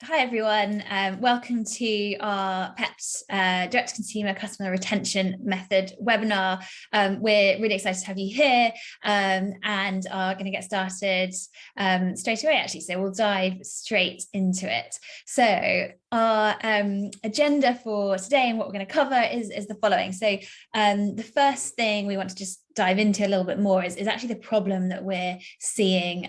Hi everyone, welcome to our Pepped Direct Consumer Customer Retention Method webinar. We're really excited to have you here and are going to get started straight away actually, so we'll dive straight into it. So our agenda for today and what we're going to cover is the following. So the first thing we want to just dive into a little bit more is actually the problem that we're seeing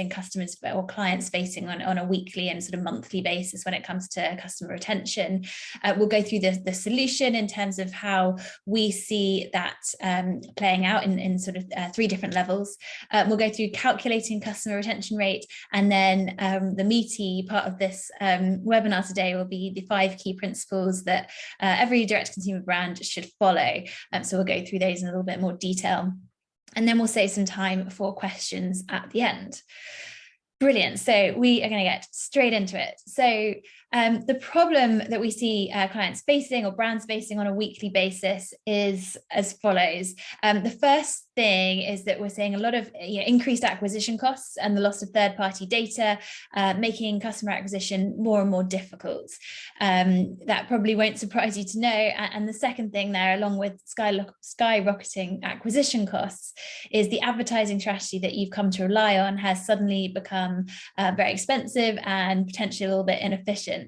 customers or clients facing on a weekly and sort of monthly basis when it comes to customer retention. We'll go through the solution in terms of how we see that playing out in sort of three different levels. We'll go through calculating customer retention rate, and then the meaty part of this webinar today will be the 5 key principles that every direct consumer brand should follow. So we'll go through those in a little bit more detail, and then we'll save some time for questions at the end. Brilliant. So we are going to get straight into it. So the problem that we see clients facing or brands facing on a weekly basis is as follows. The first thing is that we're seeing a lot of increased acquisition costs and the loss of third-party data, making customer acquisition more and more difficult. That probably won't surprise you to know. And the second thing there, along with skyrocketing acquisition costs, is the advertising strategy that you've come to rely on has suddenly become very expensive and potentially a little bit inefficient.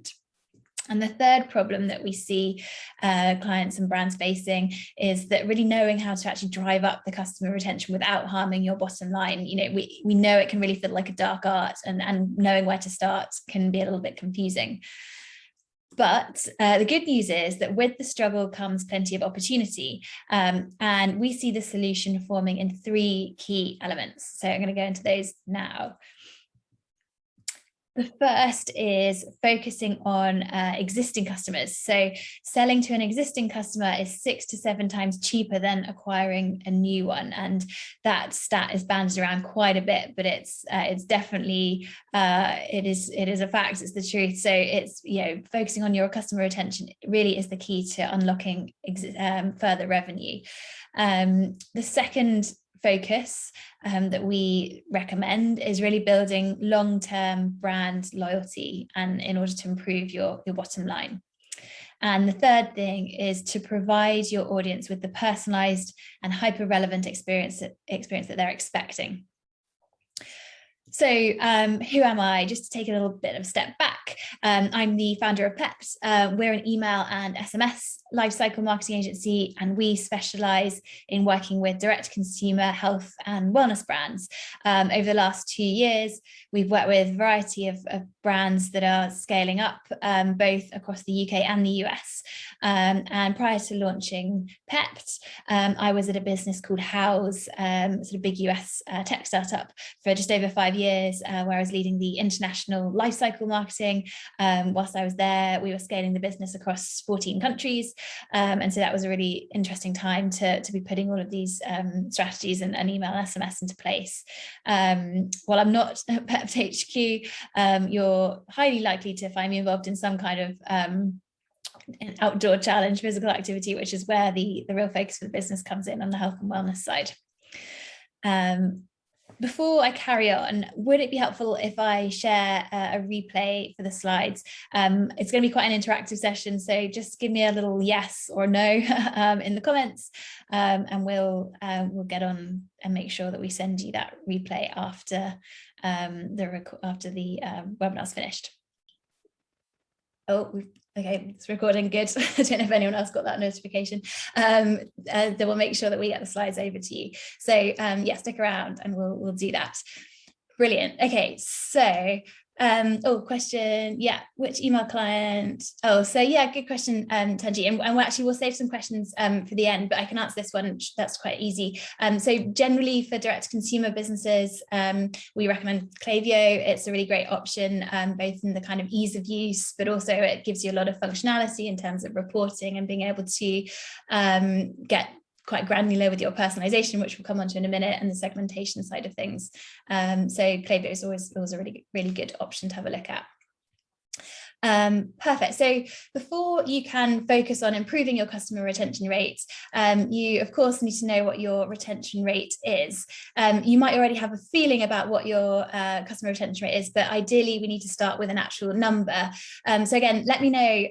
And the third problem that we see clients and brands facing is that really knowing how to actually drive up the customer retention without harming your bottom line. We know it can really feel like a dark art, and knowing where to start can be a little bit confusing. But the good news is that with the struggle comes plenty of opportunity, and we see the solution forming in 3 key elements. So I'm going to go into those now. The first is focusing on existing customers. So selling to an existing customer is 6 to 7 times cheaper than acquiring a new one. And that stat is banded around quite a bit, but it's definitely, it is a fact, it's the truth. So it's, focusing on your customer retention really is the key to unlocking further revenue. The second focus that we recommend is really building long-term brand loyalty, and in order to improve your bottom line. And the third thing is to provide your audience with the personalized and hyper-relevant experience that they're expecting. So who am I? Just to take a little bit of a step back, I'm the founder of Pepped. We're an email and SMS lifecycle marketing agency, and we specialize in working with direct consumer health and wellness brands. Over the last 2 years, we've worked with a variety of brands that are scaling up, both across the UK and the US. And prior to launching Pepped, I was at a business called House, sort of big US tech startup, for just over 5 years, where I was leading the international lifecycle marketing. Whilst I was there, we were scaling the business across 14 countries. And so that was a really interesting time to be putting all of these strategies and email and SMS into place. While I'm not at Pepped HQ, you're highly likely to find me involved in some kind of an outdoor challenge, physical activity, which is where the real focus for the business comes in on the health and wellness side. Before I carry on, would it be helpful if I share a replay for the slides? It's going to be quite an interactive session, so just give me a little yes or no in the comments, and we'll get on and make sure that we send you that replay after the webinar's finished. Oh, okay, it's recording, good. I don't know if anyone else got that notification. Then we'll make sure that we get the slides over to you. So yeah, stick around and we'll do that. Brilliant. Okay, so question, yeah, which email client? Oh, so yeah, good question, Tanji, and we'll save some questions for the end, but I can answer this one, that's quite easy. So generally for direct consumer businesses, we recommend Klaviyo. It's a really great option, both in the kind of ease of use, but also it gives you a lot of functionality in terms of reporting and being able to get quite granular with your personalization, which we'll come on to in a minute, and the segmentation side of things. So Klaviyo is always a really good option to have a look at. Perfect. So before you can focus on improving your customer retention rates, you of course need to know what your retention rate is. You might already have a feeling about what your customer retention rate is, but ideally we need to start with an actual number. So again, let me know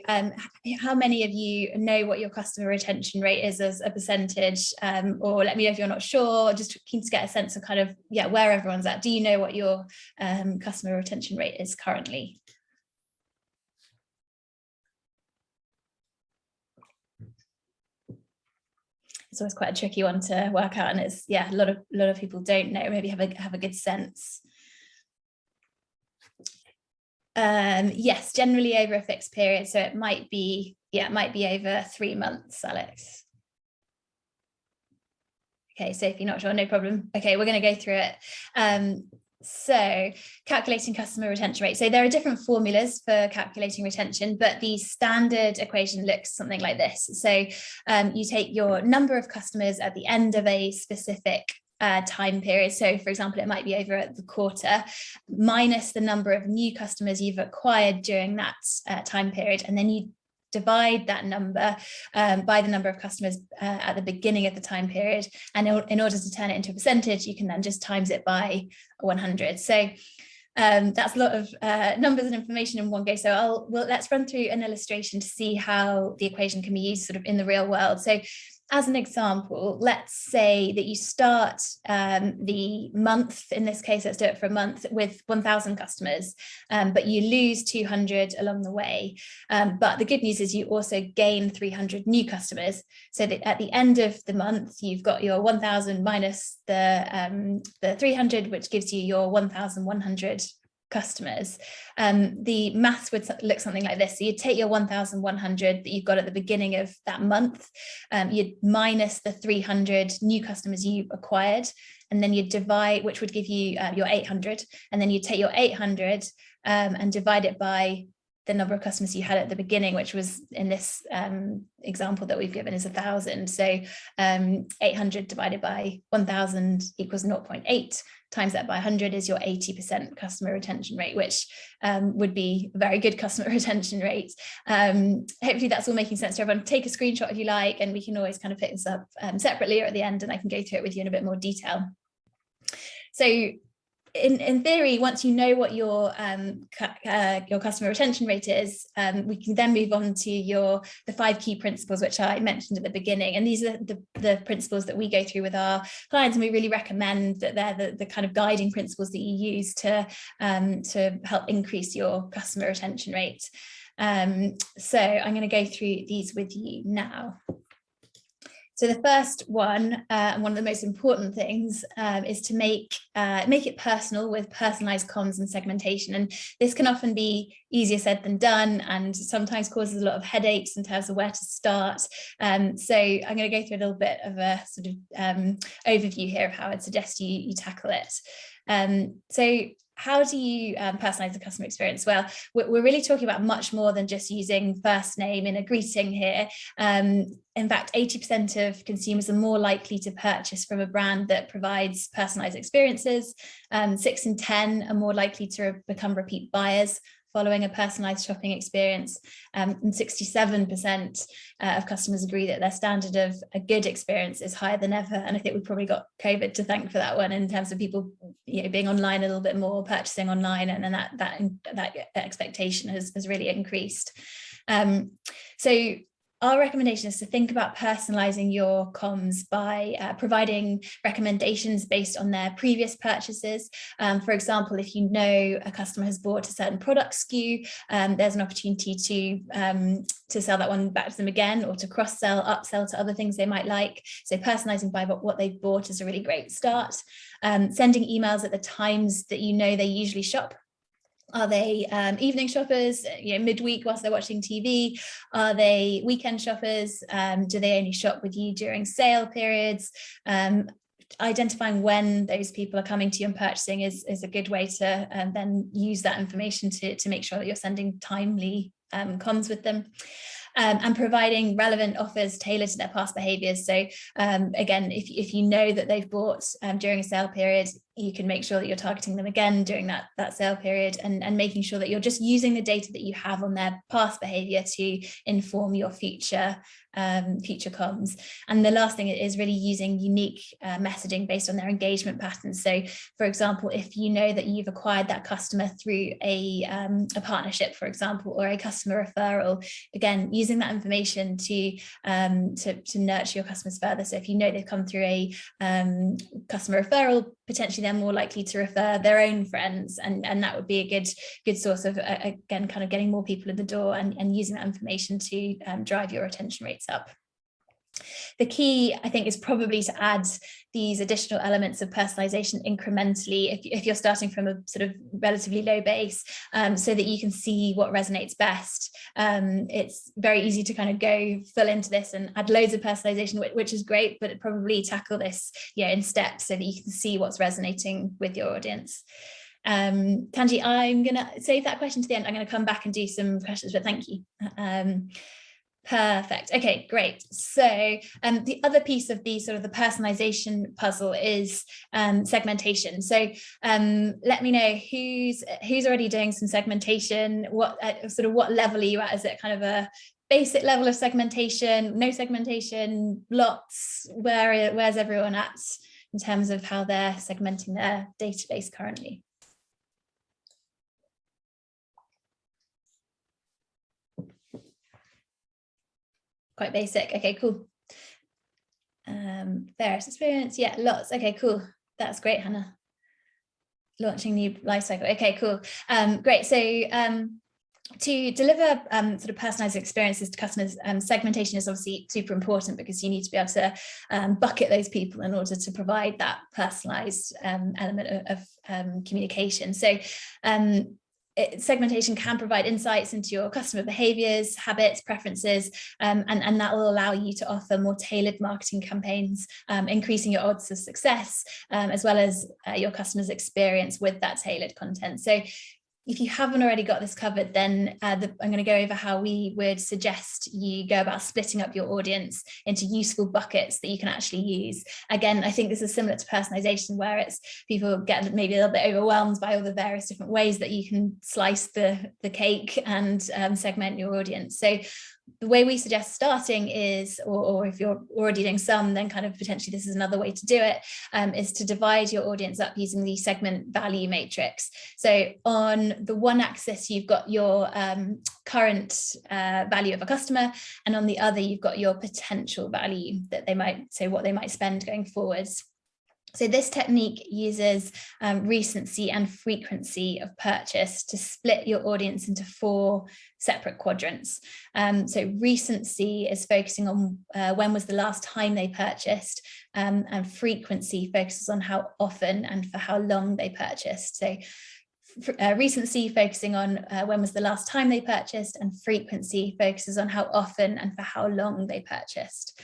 how many of you know what your customer retention rate is as a percentage, or let me know if you're not sure. Just keen to get a sense of kind of, yeah, where everyone's at. Do you know what your customer retention rate is currently? It's always quite a tricky one to work out, and it's, yeah, a lot of people don't know, maybe have a good sense. Yes, generally over a fixed period, so it might be over 3 months, Alex. Okay, so if you're not sure, no problem. Okay, we're going to go through it. So calculating customer retention rate. So there are different formulas for calculating retention, but the standard equation looks something like this. So you take your number of customers at the end of a specific time period. So for example, it might be over the quarter, minus the number of new customers you've acquired during that time period. And then you divide that number by the number of customers at the beginning of the time period. And in order to turn it into a percentage, you can then just times it by 100. So that's a lot of numbers and information in one go. So let's run through an illustration to see how the equation can be used sort of in the real world. So as an example, let's say that you start the month, in this case, let's do it for a month, with 1,000 customers, but you lose 200 along the way. But the good news is you also gain 300 new customers. So that at the end of the month, you've got your 1,000 minus the 300, which gives you your 1,100 customers. The maths would look something like this. So you'd take your 1,100 that you've got at the beginning of that month, you'd minus the 300 new customers you acquired, and then you'd divide, which would give you your 800, and then you take your 800 and divide it by the number of customers you had at the beginning, which was in this example that we've given is 1,000. So 800 divided by 1,000 equals 0.8. Times that by 100 is your 80% customer retention rate, which would be a very good customer retention rate. Hopefully that's all making sense to everyone. Take a screenshot if you like, and we can always kind of pick this up separately or at the end, and I can go through it with you in a bit more detail. So in theory, once you know what your customer retention rate is, we can then move on to the 5 key principles, which I mentioned at the beginning. And these are the principles that we go through with our clients, and we really recommend that they're the kind of guiding principles that you use to help increase your customer retention rate. So I'm going to go through these with you now. So the first one, one of the most important things, is to make it personal with personalized comms and segmentation. And this can often be easier said than done, and sometimes causes a lot of headaches in terms of where to start. So I'm going to go through a little bit of a sort of overview here of how I'd suggest you tackle it. So how do you personalize the customer experience? Well, we're really talking about much more than just using first name in a greeting here. In fact, 80% of consumers are more likely to purchase from a brand that provides personalized experiences. 6 in 10 are more likely to become repeat buyers following a personalized shopping experience. And 67% of customers agree that their standard of a good experience is higher than ever. And I think we've probably got COVID to thank for that one, in terms of people, being online a little bit more, purchasing online, and then that expectation has really increased. So our recommendation is to think about personalizing your comms by providing recommendations based on their previous purchases. For example, if you know a customer has bought a certain product SKU, there's an opportunity to sell that one back to them again, or to cross-sell, upsell to other things they might like. So personalizing by what they've bought is a really great start. Sending emails at the times that you know they usually shop. Are they evening shoppers, midweek whilst they're watching TV? Are they weekend shoppers? Do they only shop with you during sale periods? Identifying when those people are coming to you and purchasing is a good way to then use that information to make sure that you're sending timely comms with them. And providing relevant offers tailored to their past behaviours. So again, if you know that they've bought during a sale period, you can make sure that you're targeting them again during that sale period, and making sure that you're just using the data that you have on their past behavior to inform your future comms. And the last thing is really using unique messaging based on their engagement patterns. So for example, if you know that you've acquired that customer through a partnership, for example, or a customer referral, again, using that information to nurture your customers further. So if you know they've come through a customer referral, potentially they're more likely to refer their own friends, and that would be a good source of, again, kind of getting more people in the door and using that information to drive your retention rates up. The key, I think, is probably to add these additional elements of personalization incrementally if you're starting from a sort of relatively low base, so that you can see what resonates best. It's very easy to kind of go full into this and add loads of personalization, which is great, but probably tackle this in steps so that you can see what's resonating with your audience. Tanji, I'm going to save that question to the end. I'm going to come back and do some questions, but thank you. Perfect. Okay, great. So the other piece of the sort of the personalization puzzle is segmentation. So let me know who's already doing some segmentation. What level are you at? Is it kind of a basic level of segmentation, no segmentation, lots? Where's everyone at in terms of how they're segmenting their database currently? Quite basic. Okay, cool. Various experience. Yeah, lots. Okay, cool. That's great, Hannah. Launching new lifecycle. Okay, cool. Great. So to deliver sort of personalized experiences to customers, segmentation is obviously super important, because you need to be able to bucket those people in order to provide that personalized element of communication. So segmentation can provide insights into your customer behaviors, habits, preferences, and that will allow you to offer more tailored marketing campaigns, increasing your odds of success, as well as your customers' experience with that tailored content. So if you haven't already got this covered, then I'm going to go over how we would suggest you go about splitting up your audience into useful buckets that you can actually use. Again, I think this is similar to personalization, where it's people get maybe a little bit overwhelmed by all the various different ways that you can slice the cake and segment your audience. So the way we suggest starting is, or if you're already doing some, then kind of potentially this is another way to do it, is to divide your audience up using the segment value matrix. So on the one axis, you've got your current value of a customer, and on the other, you've got your potential value that they might, so what they might spend going forwards. So this technique uses recency and frequency of purchase to split your audience into 4 separate quadrants. So recency is focusing on when was the last time they purchased, and frequency focuses on how often and for how long they purchased. So recency focusing on when was the last time they purchased, and frequency focuses on how often and for how long they purchased.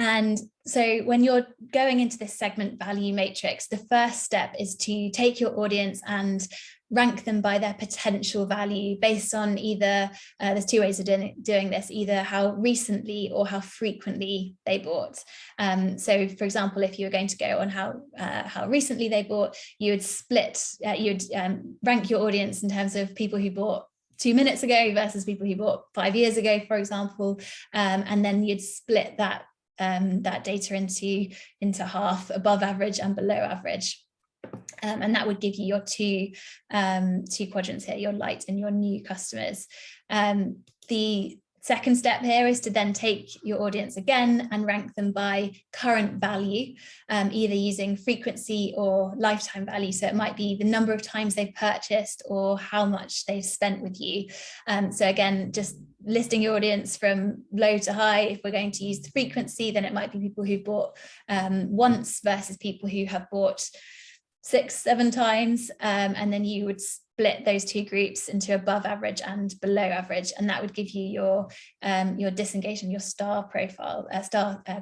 And so when you're going into this segment value matrix, the first step is to take your audience and rank them by their potential value based on either, there's 2 ways of doing this, either how recently or how frequently they bought. So for example, if you were going to go on how recently they bought, you would split, you'd rank your audience in terms of people who bought 2 minutes ago versus people who bought 5 years ago, for example, and then you'd split that data into half, above average and below average. And that would give you your two quadrants here, your light and your new customers. The second step here is to then take your audience again and rank them by current value, either using frequency or lifetime value. So it might be the number of times they've purchased or how much they've spent with you. So again, just listing your audience from low to high. If we're going to use the frequency, then it might be people who've bought once versus people who have bought 6-7 times, and then you would split those 2 groups into above average and below average, and that would give you your disengaged and your star profile,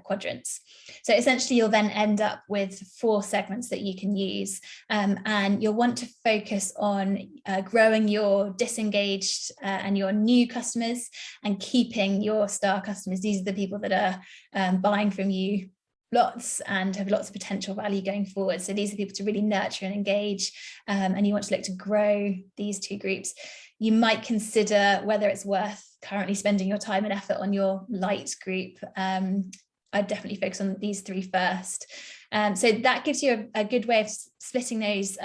quadrants. So essentially you'll then end up with 4 segments that you can use, and you'll want to focus on growing your disengaged and your new customers and keeping your star customers. These are the people that are buying from you lots and have lots of potential value going forward. So these are people to really nurture and engage, and you want to look to grow these 2 groups. You might consider whether it's worth currently spending your time and effort on your light group. I'd definitely focus on these 3 first. So that gives you a good way of splitting those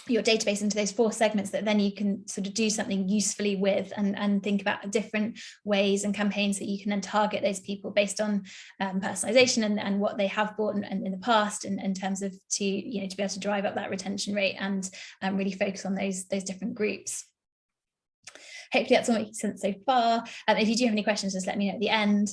your database into those 4 segments that then you can sort of do something usefully with, and think about different ways and campaigns that you can then target those people based on personalization and what they have bought in the past, and in terms of to be able to drive up that retention rate and really focus on those different groups. Hopefully that's all making sense so far. If you do have any questions, just let me know at the end.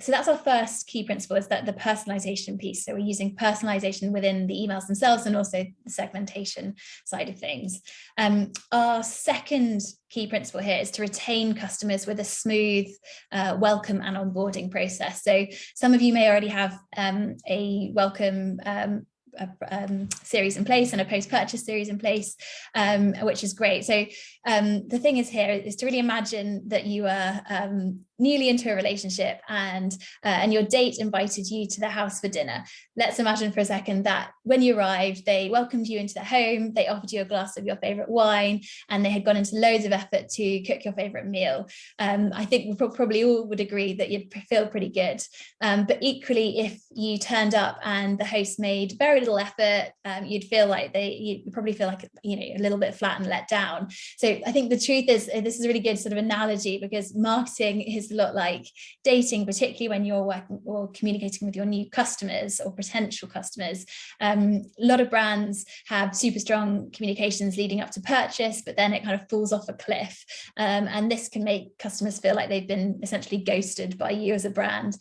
So that's our first key principle, is that the personalization piece. So we're using personalization within the emails themselves and also the segmentation side of things. Our second key principle here is to retain customers with a smooth welcome and onboarding process. So some of you may already have a welcome series in place and a post-purchase series in place, which is great. So the thing is here is to really imagine that you are newly into a relationship, and your date invited you to their house for dinner. Let's imagine for a second that when you arrived, they welcomed you into their home, they offered you a glass of your favorite wine, and they had gone into loads of effort to cook your favorite meal. I think we probably all would agree that you'd feel pretty good. But equally, if you turned up and the host made very little effort, you'd probably feel like a little bit flat and let down. So I think the truth is, this is a really good sort of analogy, because marketing is a lot like dating, particularly when you're working or communicating with your new customers or potential customers. A lot of brands have super strong communications leading up to purchase, but then it kind of falls off a cliff, and this can make customers feel like they've been essentially ghosted by you as a brand.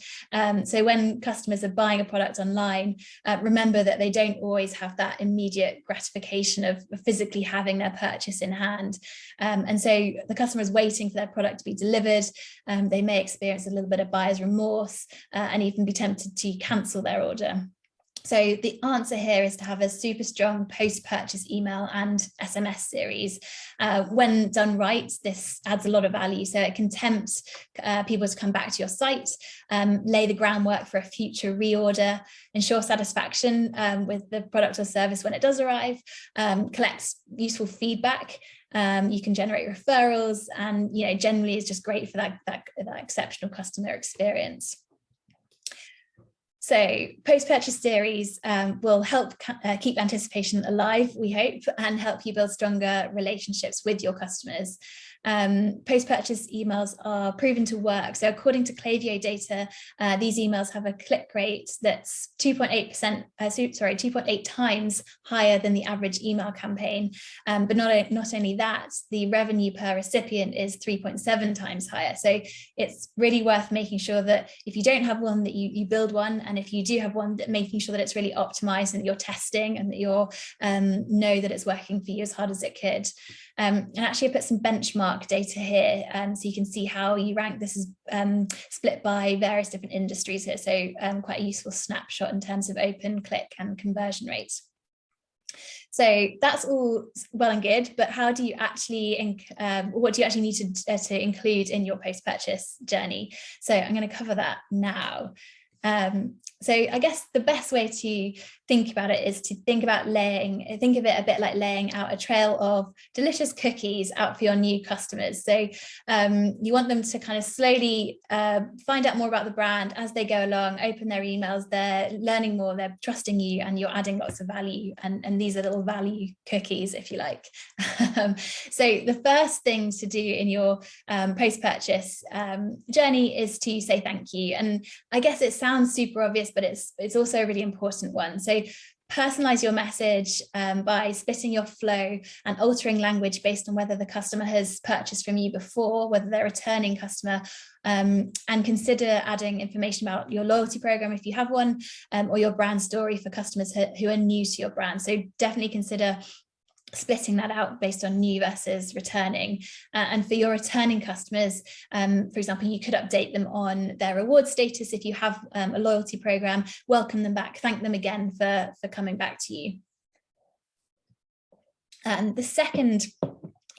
So when customers are buying a product online, remember that they don't always have that immediate gratification of physically having their purchase in hand, and so the customer is waiting for their product to be delivered. They may experience a little bit of buyer's remorse, and even be tempted to cancel their order. So the answer here is to have a super strong post-purchase email and SMS series. When done right, this adds a lot of value. So it can tempt people to come back to your site, lay the groundwork for a future reorder, ensure satisfaction with the product or service when it does arrive, collect useful feedback. You can generate referrals, and generally is just great for that exceptional customer experience. So post-purchase series will help keep anticipation alive, we hope, and help you build stronger relationships with your customers. Post-purchase emails are proven to work. So according to Klaviyo data, these emails have a click rate that's 2.8 times higher than the average email campaign. But not only that, the revenue per recipient is 3.7 times higher. So it's really worth making sure that if you don't have one, that you build one, and if you do have one, that making sure that it's really optimized and that you're testing and that you're know that it's working for you as hard as it could. And actually I put some benchmark data here, so you can see how you rank. This is split by various different industries here, so quite a useful snapshot in terms of open, click and conversion rates. So that's all well and good, but how do you actually, what do you actually need to include in your post-purchase journey? So I'm going to cover that now. So I guess the best way to think about it is to think of it a bit like laying out a trail of delicious cookies out for your new customers. So you want them to kind of slowly find out more about the brand as they go along, open their emails, they're learning more, they're trusting you, and you're adding lots of value. And these are little value cookies, if you like. So the first thing to do in your post-purchase journey is to say thank you. And I guess it sounds super obvious, but it's also a really important one. So personalize your message by splitting your flow and altering language based on whether the customer has purchased from you before, whether they're a returning customer, and consider adding information about your loyalty program if you have one, or your brand story for customers who are new to your brand. So definitely consider splitting that out based on new versus returning. And for your returning customers, for example, you could update them on their reward status. If you have a loyalty program, welcome them back, thank them again for coming back to you. And the second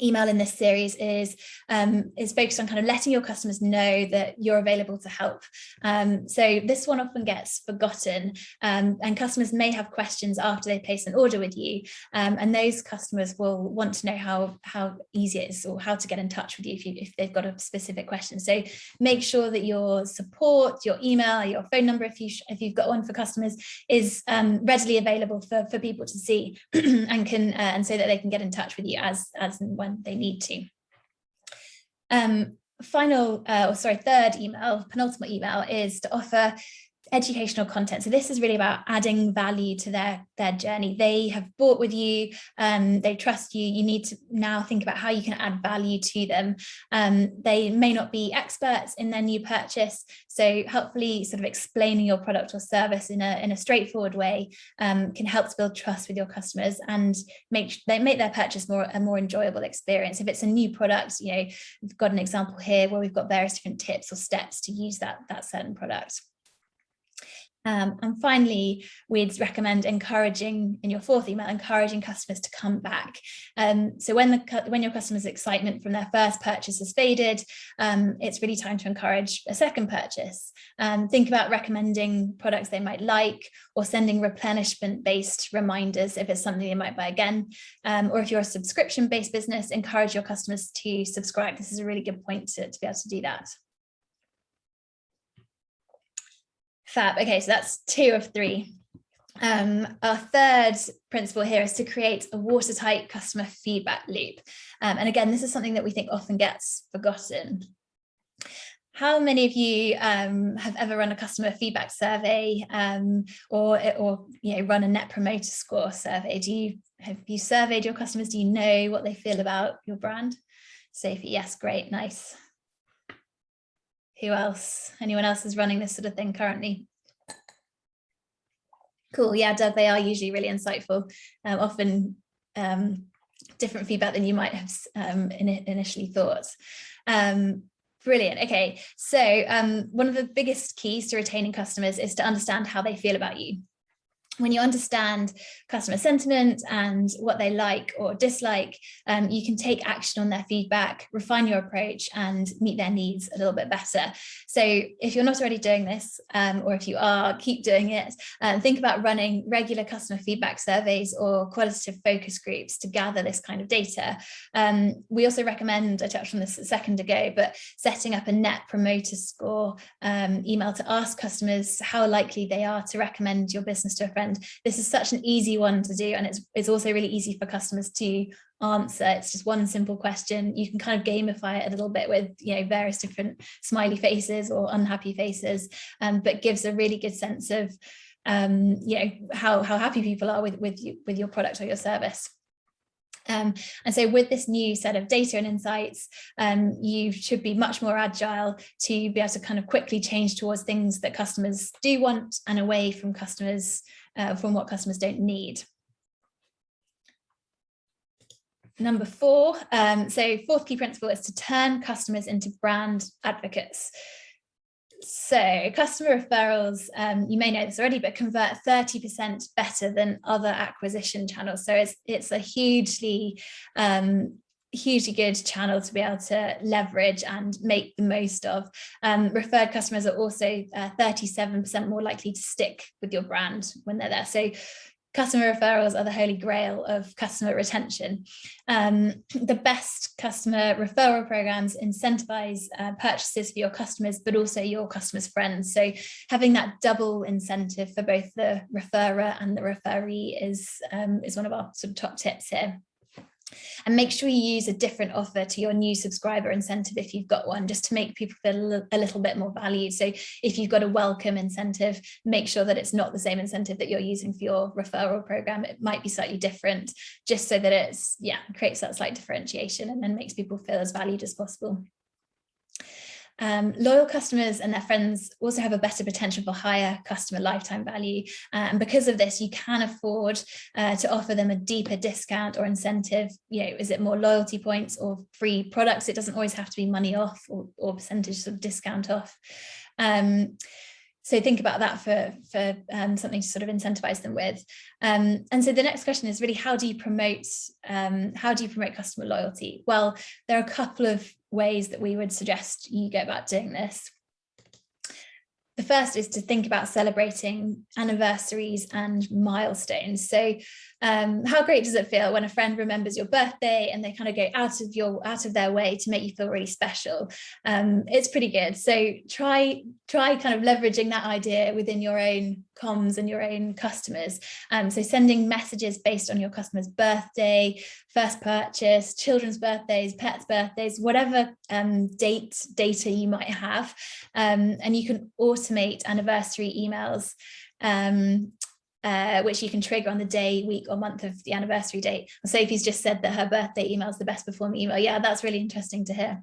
email in this series is focused on kind of letting your customers know that you're available to help. So this one often gets forgotten, and customers may have questions after they place an order with you, and those customers will want to know how easy it is or how to get in touch with you if they've got a specific question. So make sure that your support, your email, your phone number, if you've got one for customers, is readily available for people to see and so that they can get in touch with you as and when they need to. Third email, penultimate email, is to offer educational content. So this is really about adding value to their journey. They have bought with you, they trust you. You need to now think about how you can add value to them. They may not be experts in their new purchase, so helpfully sort of explaining your product or service in a straightforward way can help to build trust with your customers and make their purchase a more enjoyable experience. If it's a new product, we've got an example here where we've got various different tips or steps to use that certain product. And finally, we'd recommend encouraging, in your fourth email, encouraging customers to come back. So when your customer's excitement from their first purchase has faded, it's really time to encourage a second purchase. Think about recommending products they might like, or sending replenishment-based reminders if it's something they might buy again. Or if you're a subscription-based business, encourage your customers to subscribe. This is a really good point to be able to do that. Fab. Okay, so that's 2 of 3. Our third principle here is to create a watertight customer feedback loop. And again, this is something that we think often gets forgotten. How many of you have ever run a customer feedback survey or run a net promoter score survey? Have you surveyed your customers? Do you know what they feel about your brand? Sophie, yes, great, nice. Who else? Anyone else is running this sort of thing currently? Cool. Yeah, Doug, they are usually really insightful. Often different feedback than you might have initially thought. Brilliant. Okay, so one of the biggest keys to retaining customers is to understand how they feel about you. When you understand customer sentiment and what they like or dislike, you can take action on their feedback, refine your approach, and meet their needs a little bit better. So if you're not already doing this, or if you are, keep doing it. Think about running regular customer feedback surveys or qualitative focus groups to gather this kind of data. We also recommend, I touched on this a second ago, but setting up a net promoter score email to ask customers how likely they are to recommend your business to a friend. This is such an easy one to do, and it's also really easy for customers to answer. It's just one simple question. You can kind of gamify it a little bit with various different smiley faces or unhappy faces, but gives a really good sense of how happy people are with your product or your service. And so with this new set of data and insights, you should be much more agile to be able to kind of quickly change towards things that customers do want and away from from what customers don't need. Number 4, so fourth key principle is to turn customers into brand advocates. So customer referrals, you may know this already, but convert 30% better than other acquisition channels. So it's a hugely good channel to be able to leverage and make the most of. Referred customers are also 37% more likely to stick with your brand when they're there. So customer referrals are the holy grail of customer retention. The best customer referral programs incentivize purchases for your customers, but also your customers' friends. So having that double incentive for both the referrer and the referee is one of our sort of top tips here. And make sure you use a different offer to your new subscriber incentive if you've got one, just to make people feel a little bit more valued. So if you've got a welcome incentive, make sure that it's not the same incentive that you're using for your referral program. It might be slightly different, just so that creates that slight differentiation and then makes people feel as valued as possible. Loyal customers and their friends also have a better potential for higher customer lifetime value. And because of this, you can afford to offer them a deeper discount or incentive. Is it more loyalty points or free products? It doesn't always have to be money off or percentage sort of discount off. So think about that for something to sort of incentivize them with. And so the next question is really, how do you promote customer loyalty? Well, there are a couple of ways that we would suggest you go about doing this. The first is to think about celebrating anniversaries and milestones. So how great does it feel when a friend remembers your birthday and they kind of go out of their way to make you feel really special? It's pretty good. So try kind of leveraging that idea within your own comms and your own customers. So sending messages based on your customer's birthday, first purchase, children's birthdays, pets' birthdays, whatever data you might have. And you can automate anniversary emails, which you can trigger on the day, week, or month of the anniversary date. Sophie's just said that her birthday email is the best performing email. Yeah, that's really interesting to hear.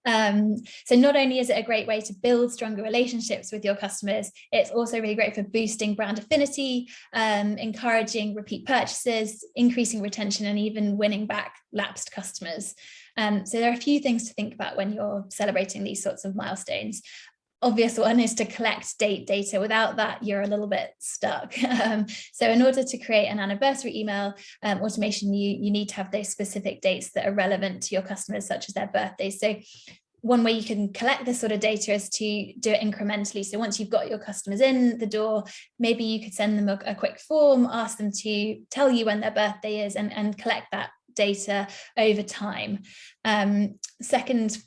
So not only is it a great way to build stronger relationships with your customers, it's also really great for boosting brand affinity, encouraging repeat purchases, increasing retention, and even winning back lapsed customers. So there are a few things to think about when you're celebrating these sorts of milestones. Obvious one is to collect date data. Without that, you're a little bit stuck. So in order to create an anniversary email automation, you need to have those specific dates that are relevant to your customers, such as their birthdays. So one way you can collect this sort of data is to do it incrementally. So once you've got your customers in the door, maybe you could send them a quick form, ask them to tell you when their birthday is, and collect that data over time. Second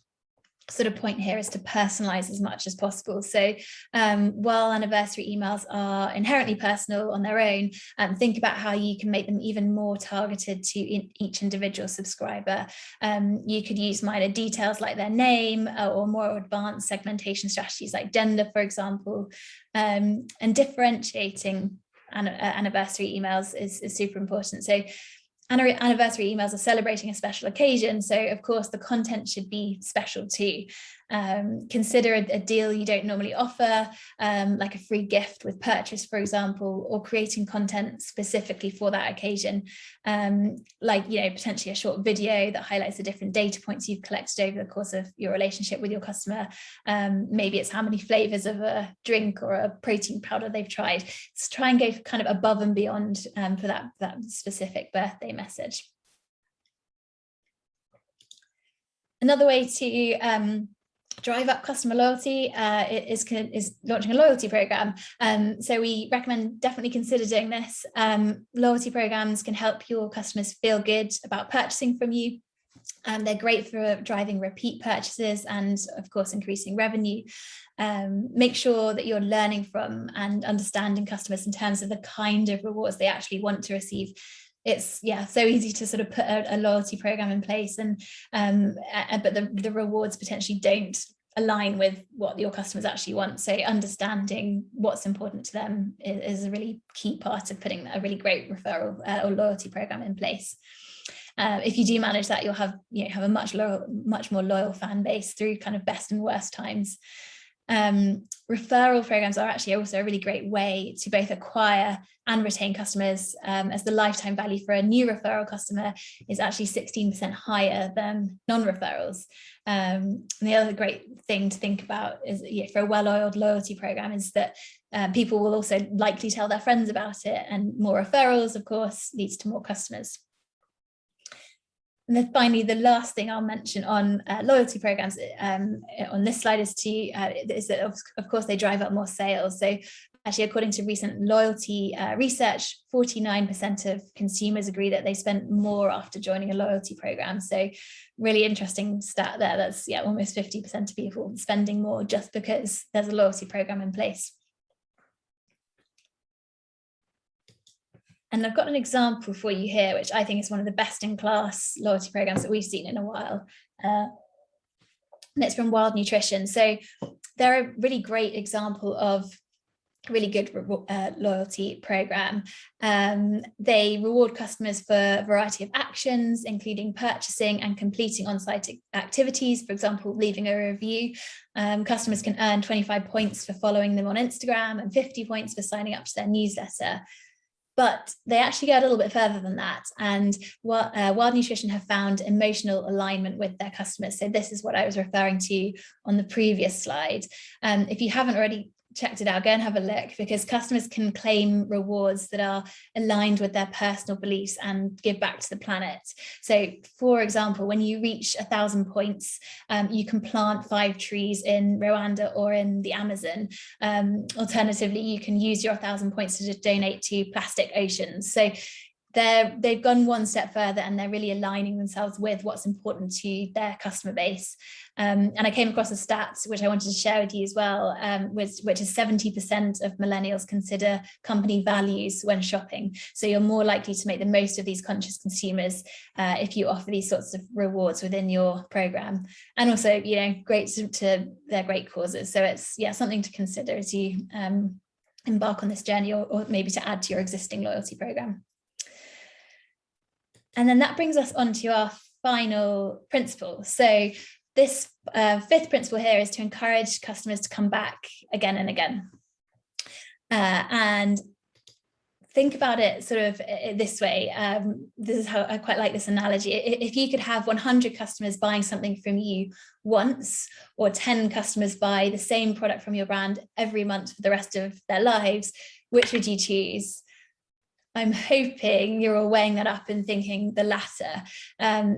sort of point here is to personalize as much as possible. So while anniversary emails are inherently personal on their own, think about how you can make them even more targeted to each individual subscriber. You could use minor details like their name, or more advanced segmentation strategies like gender, for example, and differentiating anniversary emails is super important. So anniversary emails are celebrating a special occasion, so of course the content should be special too. Consider a deal you don't normally offer, like a free gift with purchase, for example, or creating content specifically for that occasion, like, you know, potentially a short video that highlights the different data points you've collected over the course of your relationship with your customer. Maybe it's how many flavors of a drink or a protein powder they've tried. So try and go kind of above and beyond for that specific birthday message. Another way to drive up customer loyalty is launching a loyalty program. So we recommend definitely consider doing this. Loyalty programs can help your customers feel good about purchasing from you. They're great for driving repeat purchases and, of course, increasing revenue. Make sure that you're learning from and understanding customers in terms of the kind of rewards they actually want to receive. It's so easy to sort of put a loyalty program in place, but the rewards potentially don't align with what your customers actually want. So understanding what's important to them is a really key part of putting a really great referral or loyalty program in place. If you do manage that, you'll have a much more loyal fan base through kind of best and worst times. Referral programs are actually also a really great way to both acquire and retain customers, as the lifetime value for a new referral customer is actually 16% higher than non-referrals. And the other great thing to think about is, for a well-oiled loyalty program, is that people will also likely tell their friends about it, and more referrals, of course, leads to more customers. And then finally, the last thing I'll mention on loyalty programs on this slide is that of course they drive up more sales. So actually, according to recent loyalty research, 49% of consumers agree that they spent more after joining a loyalty program. So really interesting stat there. That's almost 50% of people spending more just because there's a loyalty program in place. And I've got an example for you here, which I think is one of the best in class loyalty programs that we've seen in a while. And it's from Wild Nutrition. So they're a really great example of a really good loyalty program. They reward customers for a variety of actions, including purchasing and completing on-site activities. For example, leaving a review. Customers can earn 25 points for following them on Instagram and 50 points for signing up to their newsletter. But they actually go a little bit further than that. And Wild Nutrition have found emotional alignment with their customers. So this is what I was referring to on the previous slide. If you haven't already checked it out, go and have a look, because customers can claim rewards that are aligned with their personal beliefs and give back to the planet. So for example, when you reach 1,000 points, you can plant 5 trees in Rwanda or in the Amazon. Alternatively, you can use your 1,000 points to donate to plastic oceans. So they've gone one step further, and they're really aligning themselves with what's important to their customer base. And I came across a stat which I wanted to share with you as well, which is 70% of millennials consider company values when shopping. So you're more likely to make the most of these conscious consumers if you offer these sorts of rewards within your program. And also, you know, they're great causes. So it's, yeah, something to consider as you embark on this journey, or maybe to add to your existing loyalty program. And then that brings us on to our final principle. So this 5th principle here is to encourage customers to come back again and again. And think about it sort of this way. This is how I quite like this analogy. If you could have 100 customers buying something from you once, or 10 customers buy the same product from your brand every month for the rest of their lives, which would you choose? I'm hoping you're all weighing that up and thinking the latter.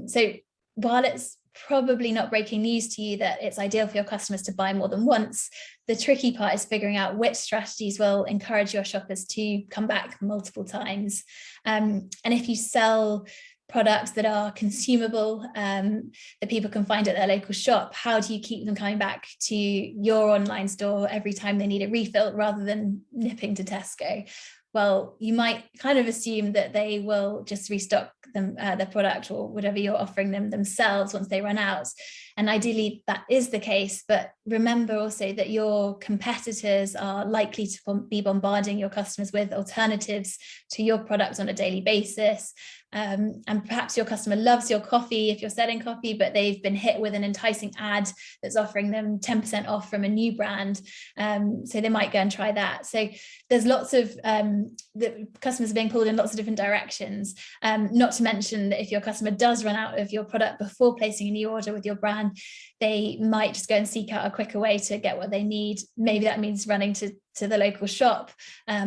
So while it's probably not breaking news to you that it's ideal for your customers to buy more than once, the tricky part is figuring out which strategies will encourage your shoppers to come back multiple times. And if you sell products that are consumable, that people can find at their local shop, how do you keep them coming back to your online store every time they need a refill, rather than nipping to Tesco? Well, you might kind of assume that they will just restock them, their product or whatever you're offering them themselves once they run out. And ideally that is the case, but remember also that your competitors are likely to be bombarding your customers with alternatives to your product on a daily basis. And perhaps your customer loves your coffee if you're selling coffee, but they've been hit with an enticing ad that's offering them 10% off from a new brand. So they might go and try that. So there's lots of, the customers are being pulled in lots of different directions. Not to mention that if your customer does run out of your product before placing a new order with your brand, they might just go and seek out a quicker way to get what they need. Maybe that means running to the local shop,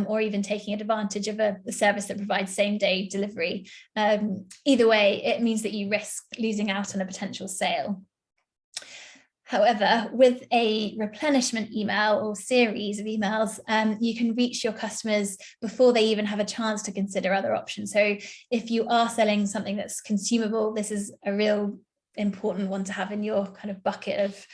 or even taking advantage of a service that provides same-day delivery. Either way, it means that you risk losing out on a potential sale. However, with a replenishment email or series of emails, you can reach your customers before they even have a chance to consider other options. So if you are selling something that's consumable, this is a real important one to have in your kind of bucket of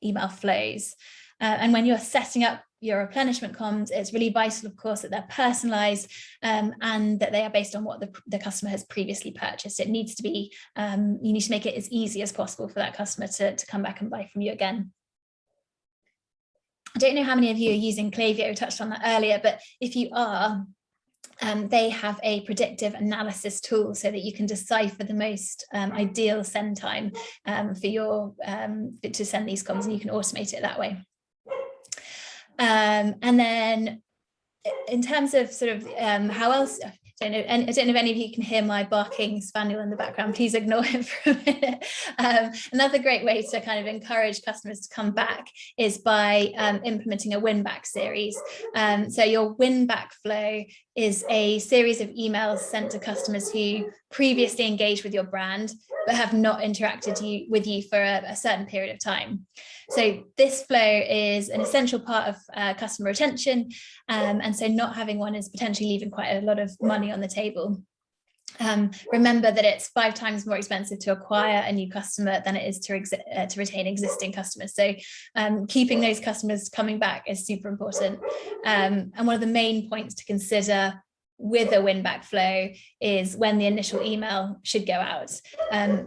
email flows. And when you're setting up your replenishment comms, it's really vital, of course, that they're personalized and that they are based on what the customer has previously purchased. It needs to be, you need to make it as easy as possible for that customer to come back and buy from you again. I don't know how many of you are using Klaviyo, we touched on that earlier, but if you are, they have a predictive analysis tool so that you can decipher the most ideal send time for your to send these comms, and you can automate it that way. And then in terms of sort of how else, I don't know if any of you can hear my barking spaniel in the background. Please ignore him for a minute. Another great way to kind of encourage customers to come back is by implementing a win-back series. So your win-back flow is a series of emails sent to customers who previously engaged with your brand but have not interacted with you for a certain period of time. So this flow is an essential part of customer retention, and so not having one is potentially leaving quite a lot of money on the table. Remember that it's 5 times more expensive to acquire a new customer than it is to retain existing customers. So keeping those customers coming back is super important. And one of the main points to consider with a win-back flow is when the initial email should go out.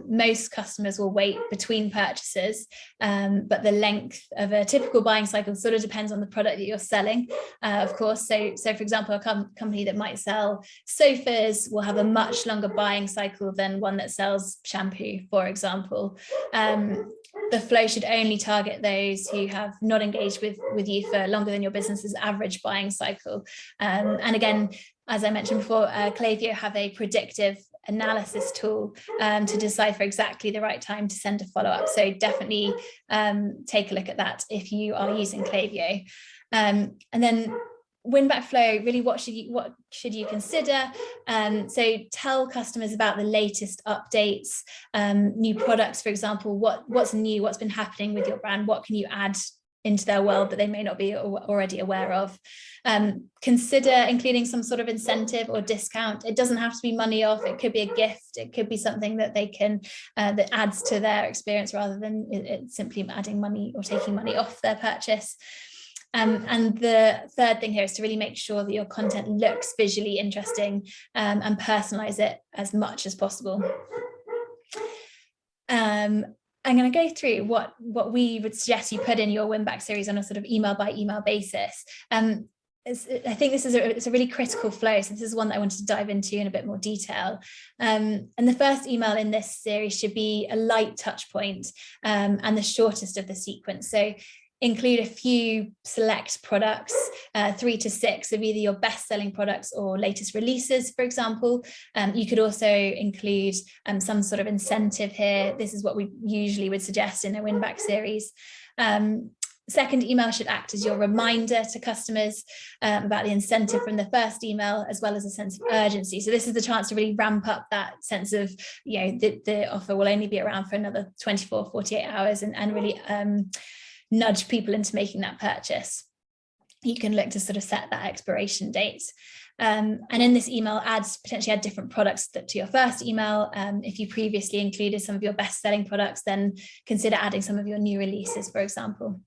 Most customers will wait between purchases, but the length of a typical buying cycle sort of depends on the product that you're selling, of course. So for example, a company that might sell sofas will have a much longer buying cycle than one that sells shampoo, for example. The flow should only target those who have not engaged with you for longer than your business's average buying cycle. And again, as I mentioned before, Klaviyo have a predictive analysis tool to decipher exactly the right time to send a follow-up. So definitely take a look at that if you are using Klaviyo. And then win-back flow, really what should you consider? So tell customers about the latest updates, new products, for example, what's new, what's been happening with your brand, what can you add into their world that they may not be already aware of. Consider including some sort of incentive or discount. It doesn't have to be money off, it could be a gift, it could be something that they can that adds to their experience rather than it simply adding money or taking money off their purchase. And the third thing here is to really make sure that your content looks visually interesting and personalize it as much as possible. I'm going to go through what we would suggest you put in your win-back series on a sort of email by email basis. I think this is it's a really critical flow. So this is one that I wanted to dive into in a bit more detail. And the first email in this series should be a light touch point and the shortest of the sequence. So include a few select products, 3 to 6 of either your best-selling products or latest releases, for example. You could also include some sort of incentive here. This is what we usually would suggest in a win-back series. Second email should act as your reminder to customers about the incentive from the first email, as well as a sense of urgency. So this is the chance to really ramp up that sense of, the offer will only be around for another 24, 48 hours and really nudge people into making that purchase. You can look to sort of set that expiration date. And in this email, potentially add different products to your first email. If you previously included some of your best-selling products, then consider adding some of your new releases, for example.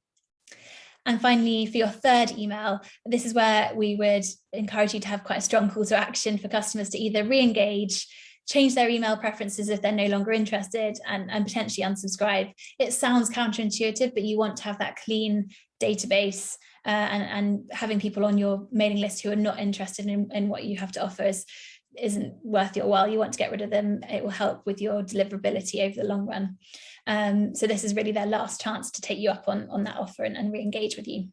And finally, for your third email, this is where we would encourage you to have quite a strong call to action for customers to either re-engage, change their email preferences if they're no longer interested, and potentially unsubscribe. It sounds counterintuitive, but you want to have that clean database and having people on your mailing list who are not interested in what you have to offer isn't worth your while. You want to get rid of them. It will help with your deliverability over the long run. So this is really their last chance to take you up on that offer and re-engage with you.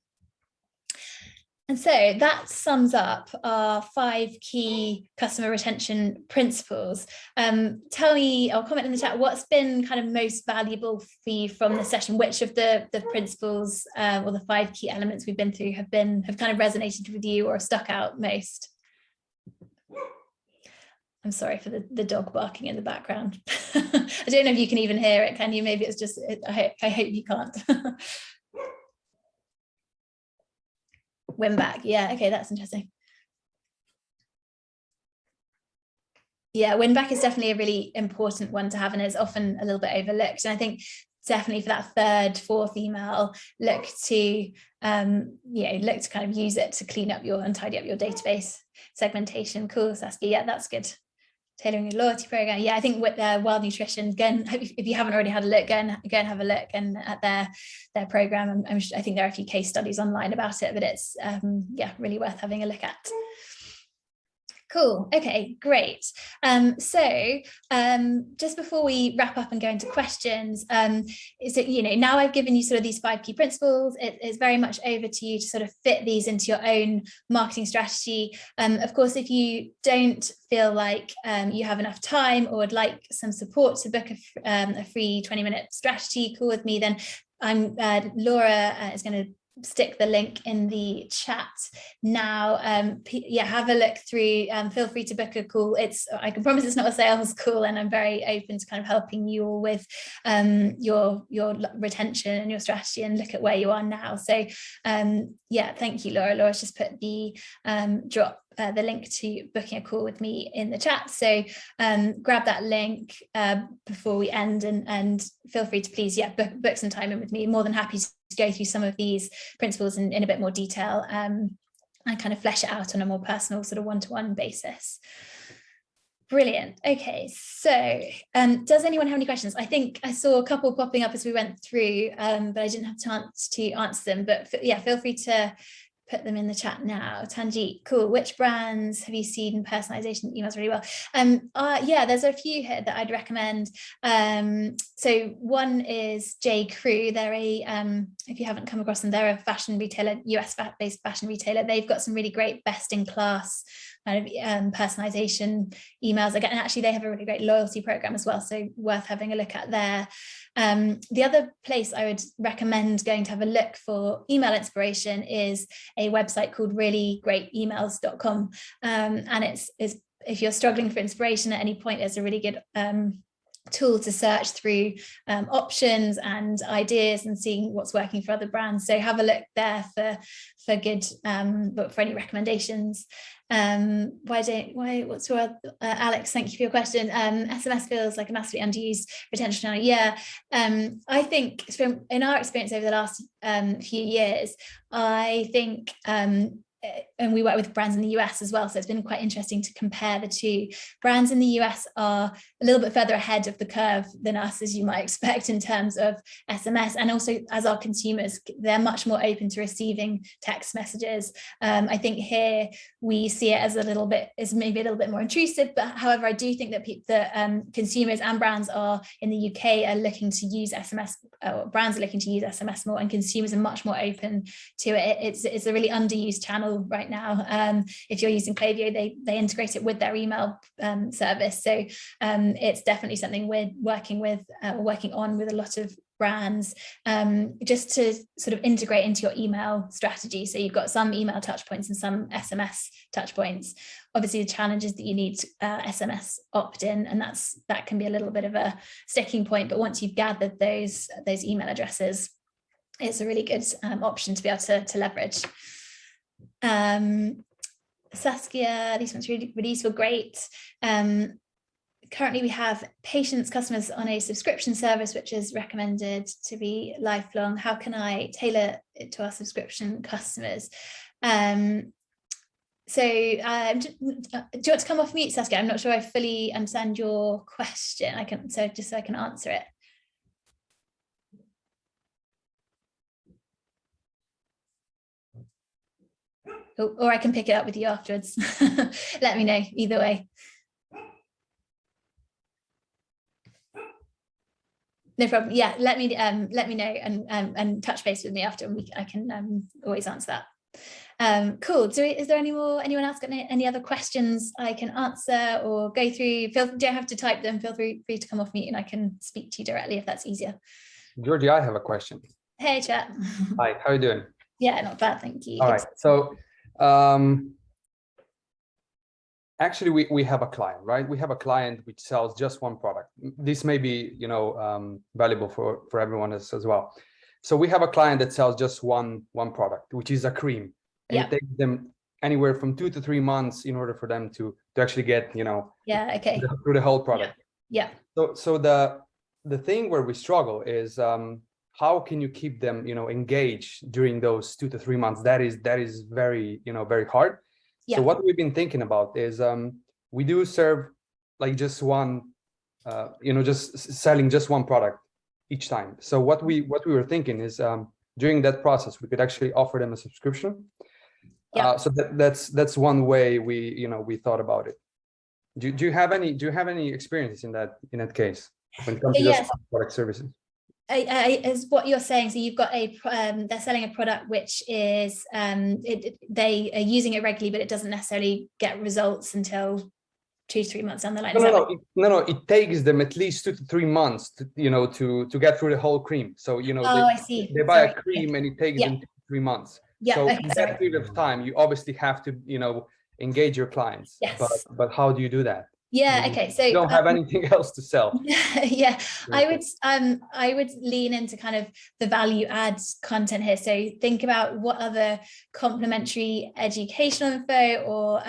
And so that sums up our 5 key customer retention principles. Tell me, or comment in the chat, what's been kind of most valuable for you from the session? Which of the principles or the 5 key elements we've been through have kind of resonated with you or stuck out most? I'm sorry for the dog barking in the background. I don't know if you can even hear it, can you? Maybe it's just, I hope you can't. Win-back, yeah, okay, that's interesting. Yeah, win-back is definitely a really important one to have and is often a little bit overlooked. And I think definitely for that third, fourth email, look to kind of use it to clean up and tidy up your database segmentation. Cool, Saskia, yeah, that's good. Tailoring your loyalty program. Yeah, I think with Wild Nutrition, again, if you haven't already had a look, go and have a look at their program. I think there are a few case studies online about it, but it's really worth having a look at. Cool. Okay, great. So just before we wrap up and go into questions, now I've given you sort of these 5 key principles. It's very much over to you to sort of fit these into your own marketing strategy. Of course, if you don't feel like you have enough time or would like some support to book a free 20-minute strategy call with me, then Laura is going to stick the link in the chat now. Have a look through, feel free to book a call. I can promise it's not a sales call, and I'm very open to kind of helping you all with your retention and your strategy and look at where you are now. So thank you, Laura. Laura's just put the the link to booking a call with me in the chat. So grab that link before we end and feel free to please book some time in with me. More than happy to go through some of these principles in a bit more detail and kind of flesh it out on a more personal sort of one-to-one basis. Brilliant. Okay, so does anyone have any questions? I think I saw a couple popping up as we went through, but I didn't have a chance to answer them. But feel free to put them in the chat now. Tanjeet, cool. Which brands have you seen personalization emails really well? There's a few here that I'd recommend. So one is J. Crew. They're if you haven't come across them, they're a fashion retailer, US-based fashion retailer. They've got some really great best-in-class kind of personalization emails. Again, actually, they have a really great loyalty program as well, so worth having a look at there. The other place I would recommend going to have a look for email inspiration is a website called reallyGreatEmails.com, and it's if you're struggling for inspiration at any point, there's a really good tool to search through options and ideas and seeing what's working for other brands. So have a look there for good, but for any recommendations. Alex, thank you for your question. SMS feels like a massively underused retention channel. Yeah, I think in our experience over the last few years, I think and we work with brands in the US as well, so it's been quite interesting to compare the two. Brands in the US are a little bit further ahead of the curve than us, as you might expect, in terms of SMS, and also as our consumers, they're much more open to receiving text messages. I think here we see it as maybe a little bit more intrusive, but however, I do think that consumers and brands in the UK are looking to use SMS, brands are looking to use SMS more, and consumers are much more open to it. It's a really underused channel right now. If you're using Klaviyo, they integrate it with their email service, so it's definitely something we're working on with a lot of brands, just to sort of integrate into your email strategy. So you've got some email touch points and some SMS touch points. Obviously, the challenge is that you need SMS opt-in, and that can be a little bit of a sticking point, but once you've gathered those email addresses, it's a really good option to be able to leverage. Saskia, these ones really useful, great. Currently we have patients, customers on a subscription service, which is recommended to be lifelong. How can I tailor it to our subscription customers? Do you want to come off mute, Saskia? I'm not sure I fully understand your question. Just so I can answer it. Or I can pick it up with you afterwards. Let me know either way. No problem. Yeah, let me know and touch base with me after, and I can always answer that. Cool. So is there anyone else got any other questions I can answer or go through? You don't have to type them. Feel free to come off mute and I can speak to you directly if that's easier. Georgie, I have a question. Hey, chat. Hi, how are you doing? Yeah, not bad, thank you. All right. So actually, we have a client, right? We have a client which sells just one product. This may be, valuable for everyone else as well. So we have a client that sells just one product, which is a cream. And it takes them anywhere from 2 to 3 months in order for them to actually get, through the whole product. Yeah. So the thing where we struggle is how can you keep them, engaged during those 2 to 3 months? That is very, very hard. Yeah. So what we've been thinking about is we do serve like just one, just selling just one product each time. So what we were thinking is during that process, we could actually offer them a subscription. Yeah. So that's one way we thought about it. Do you have any experiences in that case when it comes to just product services? As what you're saying, so you've got they're selling a product which is they are using it regularly, but it doesn't necessarily get results until 2 to 3 months down the line. No, it takes them at least 2 to 3 months to get through the whole cream. So I see. They buy a cream and it takes them 2 to 3 months. Yeah. So in that period of time, you obviously have to engage your clients. Yes. But how do you do that? Yeah. Okay. So you don't have anything else to sell. Yeah. I would lean into kind of the value add content here. So think about what other complementary educational info or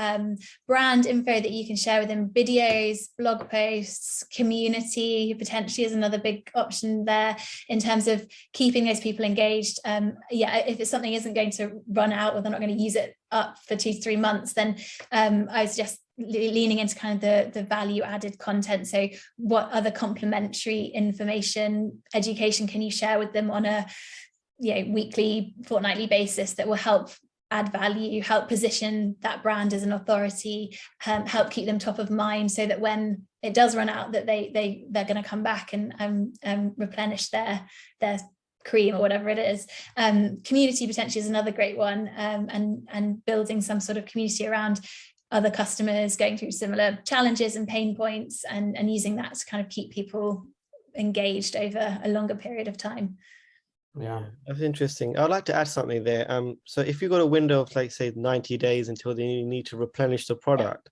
brand info that you can share with them. Videos, blog posts, community potentially is another big option there in terms of keeping those people engaged. If it's something isn't going to run out or they're not going to use it up for 2 to 3 months, then I suggest leaning into kind of the value added content. So what other complementary information, education can you share with them on a weekly, fortnightly basis that will help add value, help position that brand as an authority, help keep them top of mind so that when it does run out that they're going to come back and replenish their cream or whatever it is. Community potentially is another great one, and building some sort of community around other customers going through similar challenges and pain points, and using that to kind of keep people engaged over a longer period of time. Yeah, that's interesting. I'd like to add something there. So if you've got a window of, like, say 90 days until then you need to replenish the product,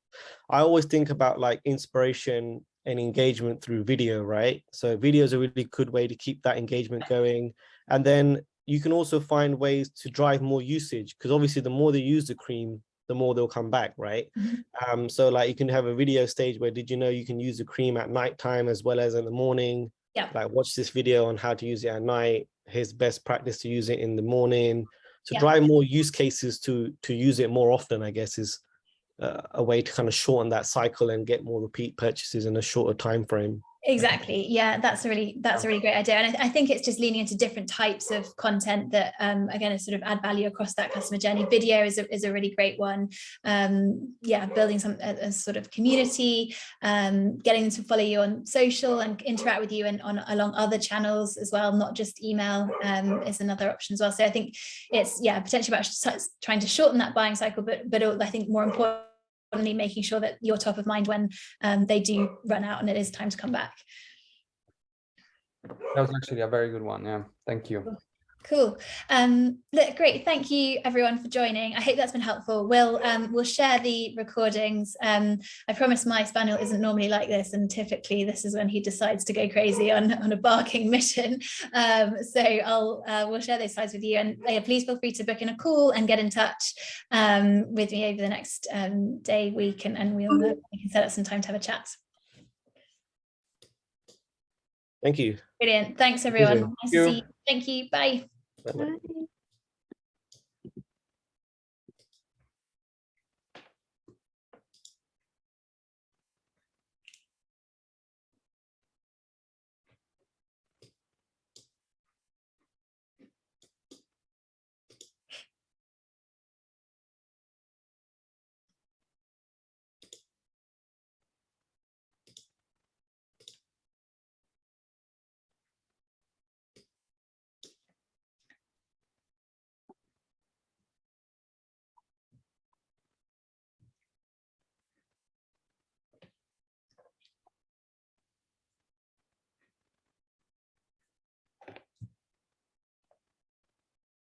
I always think about like inspiration and engagement through video, right? So video is a really good way to keep that engagement going. And then you can also find ways to drive more usage, because obviously the more they use the cream, the more they'll come back, right? So like you can have a video stage where, did you know you can use the cream at nighttime as well as in the morning? Like, watch this video on how to use it at night. Here's best practice to use it in the morning. To drive more use cases to use it more often, I guess, is a way to kind of shorten that cycle and get more repeat purchases in a shorter time frame. Exactly. Yeah, that's a really great idea. And I think it's just leaning into different types of content that again sort of add value across that customer journey. Video is a really great one. Building a sort of community, getting them to follow you on social and interact with you and along other channels as well, not just email, is another option as well. So I think it's potentially about trying to shorten that buying cycle, but I think more importantly, making sure that you're top of mind when they do run out and it is time to come back. That was actually a very good one. Yeah, thank you. Cool. Look, great. Thank you everyone for joining. I hope that's been helpful. We'll share the recordings. I promise my spaniel isn't normally like this, and typically this is when he decides to go crazy on a barking mission. So we'll share those slides with you, and please feel free to book in a call and get in touch with me over the next day, week, and we can set up some time to have a chat. Thank you. Brilliant. Thanks everyone. Nice to see you. Thank you. Bye. Bye-bye.